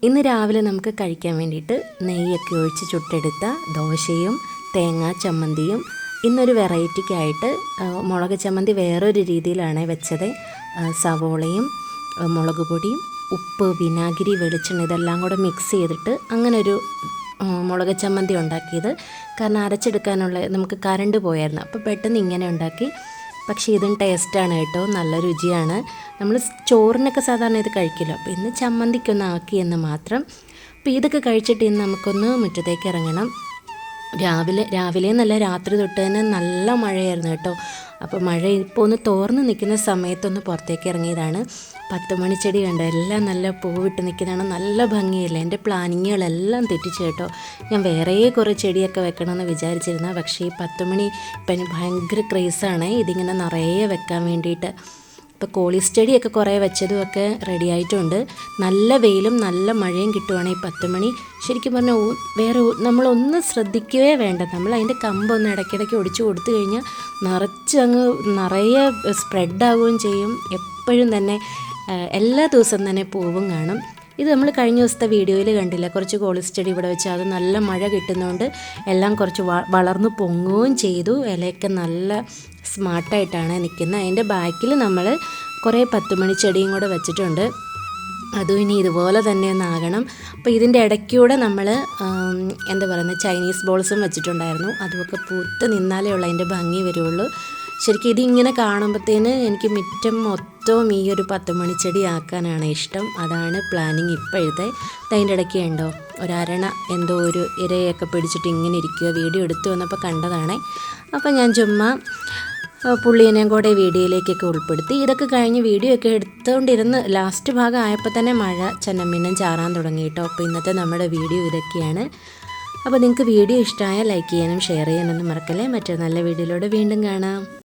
ഇന്ന് രാവിലെ നമുക്ക് കഴിക്കാൻ വേണ്ടിയിട്ട് നെയ്യൊക്കെ ഒഴിച്ച് ചുട്ടെടുത്ത ദോശയും തേങ്ങാ ചമ്മന്തിയും. ഇന്നൊരു വെറൈറ്റിക്കായിട്ട് മുളക് ചമ്മന്തി വേറൊരു രീതിയിലാണ് വെച്ചത്. സവോളയും മുളക് പൊടിയും ഉപ്പ് വിനാഗിരി വെളിച്ചെണ്ണ ഇതെല്ലാം കൂടെ മിക്സ് ചെയ്തിട്ട് അങ്ങനെ ഒരു മുളക് ചമ്മന്തി ഉണ്ടാക്കിയത്. കാരണം അരച്ചെടുക്കാനുള്ള നമുക്ക് കറണ്ട് പോയായിരുന്നു, അപ്പോൾ പെട്ടെന്ന് ഇങ്ങനെ ഉണ്ടാക്കി. പക്ഷേ ഇതും ടേസ്റ്റാണ് കേട്ടോ, നല്ല രുചിയാണ്. നമ്മൾ ചോറിനൊക്കെ സാധാരണ ഇത് കഴിക്കില്ല, അപ്പോൾ ഇന്ന് ചമ്മന്തിക്കൊന്ന് ആക്കിയെന്ന് മാത്രം. അപ്പോൾ ഇതൊക്കെ കഴിച്ചിട്ട് ഇന്ന് നമുക്കൊന്ന് മുറ്റത്തേക്ക് ഇറങ്ങണം. രാവിലെ നല്ല രാത്രി തൊട്ട് തന്നെ നല്ല മഴയായിരുന്നു കേട്ടോ. അപ്പോൾ മഴ ഇപ്പോൾ ഒന്ന് തോർന്ന് നിൽക്കുന്ന സമയത്തൊന്ന് പുറത്തേക്ക് ഇറങ്ങിയതാണ്. 10 മണിച്ചെടി കണ്ടോ, എല്ലാം നല്ല പൂവിട്ട് നിൽക്കുന്നതാണ്, നല്ല ഭംഗിയല്ലേ. എൻ്റെ പ്ലാനിങ്ങുകളെല്ലാം തെറ്റിച്ച് കേട്ടോ. ഞാൻ വേറെ കുറേ ചെടിയൊക്കെ വെക്കണമെന്ന് വിചാരിച്ചിരുന്ന, പക്ഷേ ഈ 10 മണി ഇപ്പം എനിക്ക് ഭയങ്കര ക്രേസാണ് ഇതിങ്ങനെ നിറയെ വെക്കാൻ വേണ്ടിയിട്ട്. ഇപ്പോൾ കോളീസ് ചെടിയൊക്കെ കുറേ വെച്ചതുമൊക്കെ റെഡി ആയിട്ടുണ്ട്. നല്ല വെയിലും നല്ല മഴയും കിട്ടുവാണ് ഈ 10 മണി. ശരിക്കും പറഞ്ഞാൽ വേറെ നമ്മളൊന്നും ശ്രദ്ധിക്കുകയേ വേണ്ട. നമ്മൾ അതിൻ്റെ കമ്പൊന്ന് ഇടയ്ക്കിടയ്ക്ക് ഒടിച്ചു കൊടുത്തു കഴിഞ്ഞാൽ നിറയെ സ്പ്രെഡാവുകയും ചെയ്യും. എപ്പോഴും തന്നെ എല്ലാ ദിവസവും തന്നെ പൂവും കാണും. ഇത് നമ്മൾ കഴിഞ്ഞ ദിവസത്തെ വീഡിയോയിൽ കണ്ടില്ല, കുറച്ച് കോളീസ് ചെടി ഇവിടെ വെച്ച് അത് നല്ല മഴ കിട്ടുന്നതുകൊണ്ട് എല്ലാം കുറച്ച് വളർന്ന് പൊങ്ങുകയും ചെയ്തു. ഇലയൊക്കെ നല്ല സ്മാർട്ടായിട്ടാണ് നിൽക്കുന്നത്. അതിൻ്റെ ബാക്കിൽ നമ്മൾ കുറേ 10 മണി ചെടിയും കൂടെ വെച്ചിട്ടുണ്ട്. അതും ഇനി ഇതുപോലെ തന്നെ ഒന്നാകണം. അപ്പോൾ ഇതിൻ്റെ ഇടയ്ക്കൂടെ നമ്മൾ എന്താ പറയുന്നത്, ചൈനീസ് ബോൾസും വെച്ചിട്ടുണ്ടായിരുന്നു. അതുമൊക്കെ പൂത്ത് നിന്നാലേ ഉള്ളൂ അതിൻ്റെ ഭംഗി വരുള്ളൂ. ശരിക്കും ഇതിങ്ങനെ കാണുമ്പോഴത്തേന് എനിക്ക് മുറ്റം മൊത്തവും ഈ ഒരു 10 മണിച്ചെടി ആക്കാനാണ് ഇഷ്ടം. അതാണ് പ്ലാനിങ് ഇപ്പോഴത്തെ. അതിൻ്റെ ഇടയ്ക്ക് ഉണ്ടോ ഒരരണ എന്തോ ഒരു ഇരയൊക്കെ പിടിച്ചിട്ട് ഇങ്ങനെ ഇരിക്കുക. വീഡിയോ എടുത്തു വന്നപ്പോൾ കണ്ടതാണ്. അപ്പോൾ ഞാൻ ചുമ്മാ പുള്ളീനെയും കൂടെ വീഡിയോയിലേക്കൊക്കെ ഉൾപ്പെടുത്തി. ഇതൊക്കെ കഴിഞ്ഞ് വീഡിയോ ഒക്കെ എടുത്തുകൊണ്ടിരുന്ന് ലാസ്റ്റ് ഭാഗം ആയപ്പോൾ തന്നെ മഴ ചന്നമ്മിന്നും ചാറാൻ തുടങ്ങി കേട്ടോ. അപ്പോൾ ഇന്നത്തെ നമ്മുടെ വീഡിയോ ഇതൊക്കെയാണ്. അപ്പോൾ നിങ്ങൾക്ക് വീഡിയോ ഇഷ്ടമായാൽ ലൈക്ക് ചെയ്യാനും ഷെയർ ചെയ്യാനൊന്നും മറക്കല്ലേ. മറ്റൊരു നല്ല വീഡിയോയിലൂടെ വീണ്ടും കാണാം.